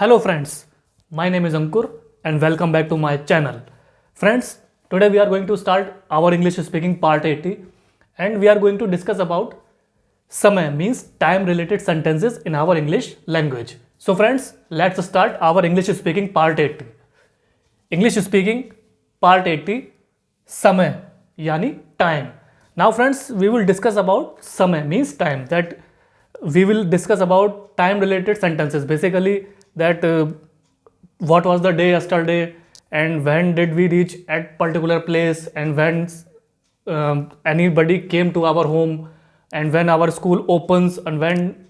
Hello friends, my name is Ankur and welcome back to my channel. Friends, today we are going to start our English speaking part 80 and we are going to discuss about samay means time related sentences in our English language. So friends, let's start our English speaking part 80. English speaking part 80 samay yani time. Now friends, we will discuss about samay means time, that we will discuss about time related sentences, basically that what was the day yesterday and when did we reach at particular place and when anybody came to our home and when our school opens and when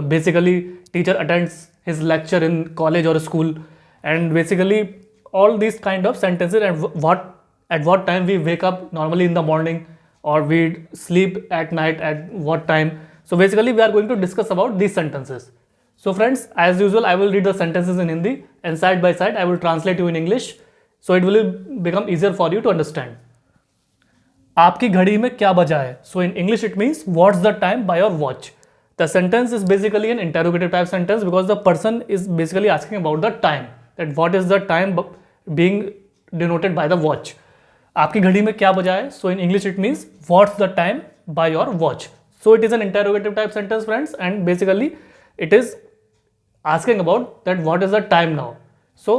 basically teacher attends his lecture in college or school, and basically all these kind of sentences and what at what time we wake up normally in the morning or we sleep at night at what time. So basically we are going to discuss about these sentences. So friends, as usual I will read the sentences in Hindi and side by side I will translate you in English, so it will become easier for you to understand. आपकी घड़ी में क्या बजा है? So in English it means what's the time by your watch. The sentence is basically an interrogative type sentence because the person is basically asking about the time, that what is the time being denoted by the watch. आपकी घड़ी में क्या बजा है? So in English it means what's the time by your watch. So it is an interrogative type sentence friends, and basically it is asking about that what is the time now. So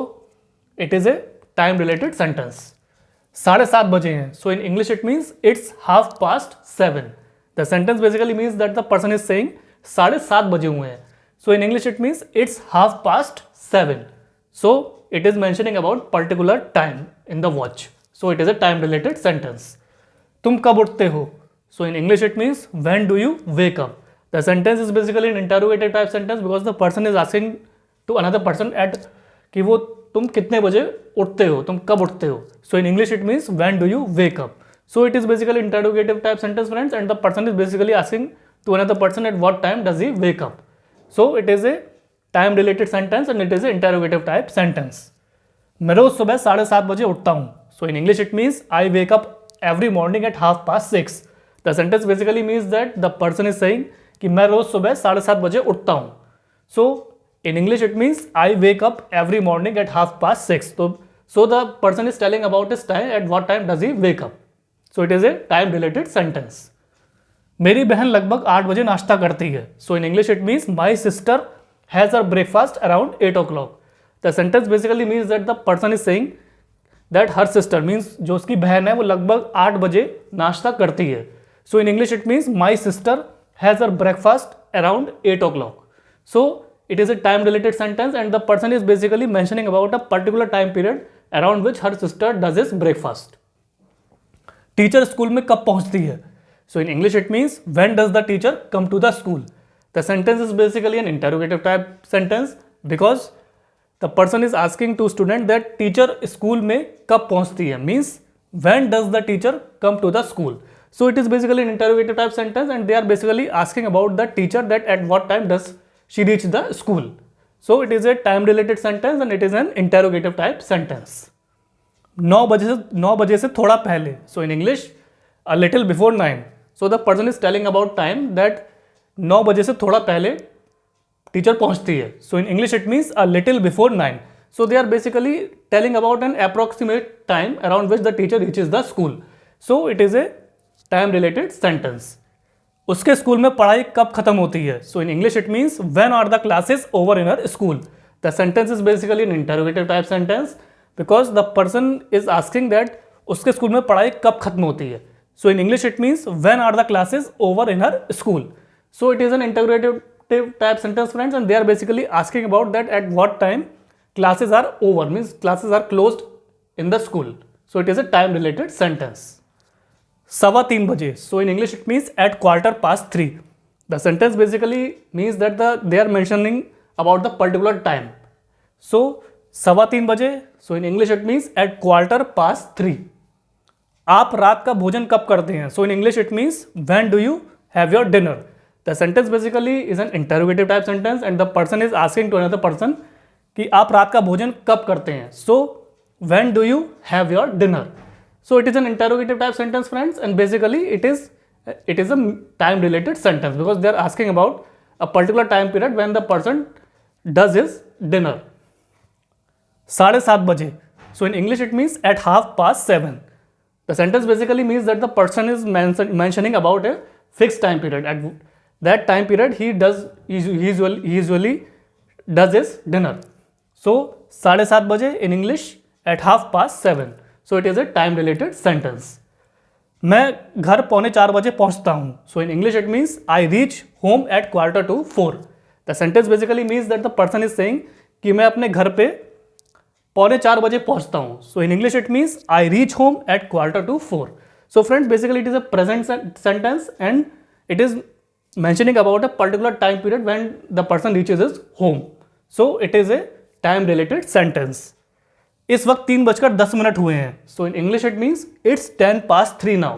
it is a time related sentence. 7:30 बजे हैं. So in English it means it's 7:30. The sentence basically means that the person is saying 7:30 बजे हुए हैं. So in English it means it's 7:30. So it is mentioning about particular time in the watch. So it is a time related sentence. तुम कब उठते हो? So in English it means when do you wake up? The sentence is basically an interrogative type sentence because the person is asking to another person at कि वो तुम कितने बजे उठते हो, तुम कब उठते हो. So in English it means when do you wake up. So it is basically interrogative type sentence friends, and the person is basically asking to another person at what time does he wake up. So it is a time related sentence and it is an interrogative type sentence. मैं रोज सुबह 7:30 बजे उठता हूँ. So in English it means I wake up every morning at 6:30. The sentence basically means that the person is saying कि मैं रोज सुबह 7:30 बजे उठता हूँ. So in English it means I wake up every morning at 6:30. So the person is telling about his time, at what time does he wake up. So it is a time related sentence. मेरी बहन लगभग 8 बजे नाश्ता करती है. So in English it means my sister has her breakfast around 8 o'clock. The sentence basically means that the person is saying that her sister means जो उसकी बहन है वो लगभग 8 बजे नाश्ता करती है. So in English it means my sister has her breakfast around 8 o'clock. So it is a time related sentence and the person is basically mentioning about a particular time period around which her sister does his breakfast. Teacher school में कब पहुंचती है? So in English it means when does the teacher come to the school. The sentence is basically an interrogative type sentence because the person is asking to student that teacher school में कब पहुंचती है means when does the teacher come to the school. So it is basically an interrogative type sentence and they are basically asking about the teacher that at what time does she reach the school. So it is a time related sentence and it is an interrogative type sentence. 9 बजे से थोड़ा पहले. So in English a little before 9. So the person is telling about time that 9 बजे से थोड़ा पहले teacher पहुंचती है. So in English it means a little before 9. So they are basically telling about an approximate time around which the teacher reaches the school. So it is a time related sentence. उसके school में पढ़ाई कब खत्म होती है? So in English it means when are the classes over in her school. The sentence is basically an interrogative type sentence because the person is asking that उसके school में पढ़ाई कब खत्म होती है. So in English it means when are the classes over in her school. So it is an interrogative type sentence friends, and they are basically asking about that at what time classes are over means classes are closed in the school. So it is a time related sentence. 3:15 बजे. So in English it means at 3:15. The sentence basically means that they are mentioning about the particular time. So 3:15 बजे. So in English it means at 3:15. आप रात का भोजन कब करते हैं? So in English it means when do you have your dinner. The sentence basically is an interrogative type sentence and the person is asking to another person कि आप रात का भोजन कब करते हैं. So when do you have your dinner. So it is an interrogative type sentence friends, and basically it is a time related sentence because they are asking about a particular time period when the person does his dinner. 7:30 बजे. So in English it means at 7:30. The sentence basically means that the person is mentioning about a fixed time period. At that time period he usually does his dinner. So 7:30 बजे in English at 7:30. So it is a time related sentence. मैं घर 3:45 बजे पहुंचता हूँ. So in English it means I reach home at 3:45. The sentence basically means that the person is saying कि मैं अपने घर पे 3:45 बजे पहुंचता हूँ. So in English it means I reach home at 3:45. So friends, basically it is a present sentence and it is mentioning about a particular time period when the person reaches his home. So it is a time related sentence. इस वक्त 3:10 हुए हैं. So in English it means it's 3:10 now.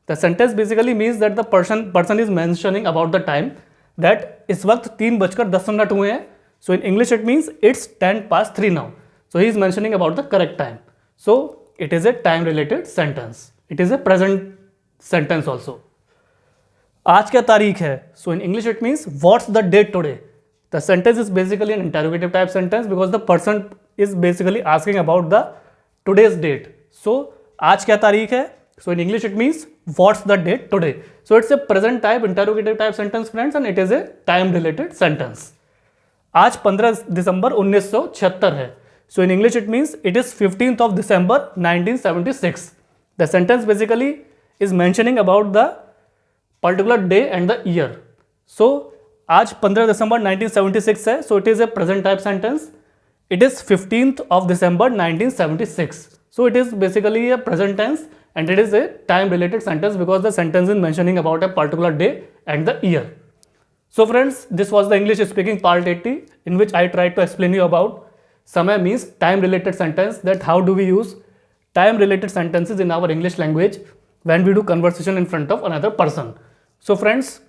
The sentence basically means that the person is mentioning about the time that इस वक्त 3:10 हुए हैं. So in English it means it's 3:10 now. So he is mentioning about the correct time. So it is a time related sentence. It is a present sentence also. आज क्या तारीख है? So in English it means what's the date today? The sentence is basically an interrogative type sentence because the person is basically asking about the today's date. So आज क्या तारीख है? So in English it means what's the date today? So it's a present type interrogative type sentence friends and it is a time related sentence. आज 15 दिसंबर 1976 है. So in English it means it is 15th of December 1976. The sentence basically is mentioning about the particular day and the year. So आज 15 दिसंबर 1976 है. So it is a present type sentence. It is 15th of December 1976. So it is basically a present tense and it is a time related sentence because the sentence is mentioning about a particular day and the year. So friends, this was the English speaking part 80 in which I tried to explain you about समय means time related sentence, that how do we use time related sentences in our English language when we do conversation in front of another person. So friends,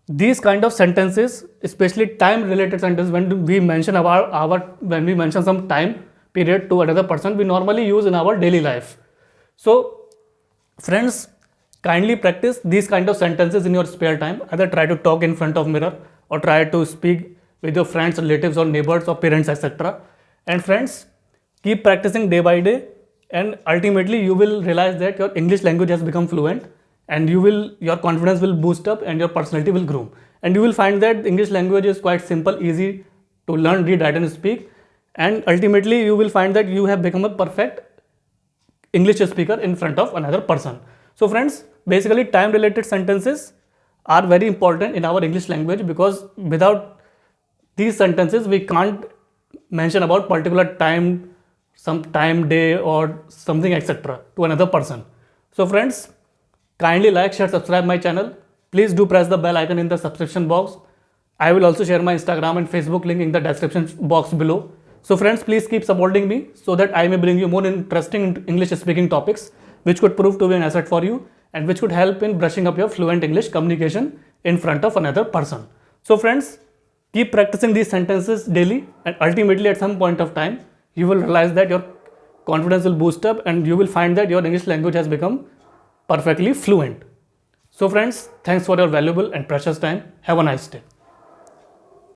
these kind of sentences, especially time related sentences, when we mention when we mention some time period to another person, we normally use in our daily life. So friends, kindly practice these kind of sentences in your spare time. Either try to talk in front of mirror or try to speak with your friends, relatives or neighbors or parents, etc. And friends, keep practicing day by day and ultimately you will realize that your English language has become fluent and your confidence will boost up and your personality will grow. And you will find that English language is quite simple, easy to learn, read, write and speak. And ultimately you will find that you have become a perfect English speaker in front of another person. So friends, basically time related sentences are very important in our English language because without these sentences we can't mention about particular time, some time, day or something etc. to another person. So friends, kindly like, share, subscribe my channel. Please do press the bell icon in the subscription box. I will also share my Instagram and Facebook link in the description box below. So friends, please keep supporting me so that I may bring you more interesting English speaking topics which could prove to be an asset for you and which could help in brushing up your fluent English communication in front of another person. So friends, keep practicing these sentences daily and ultimately at some point of time you will realize that your confidence will boost up and you will find that your English language has become perfectly fluent. So friends, thanks for your valuable and precious time. Have a nice day.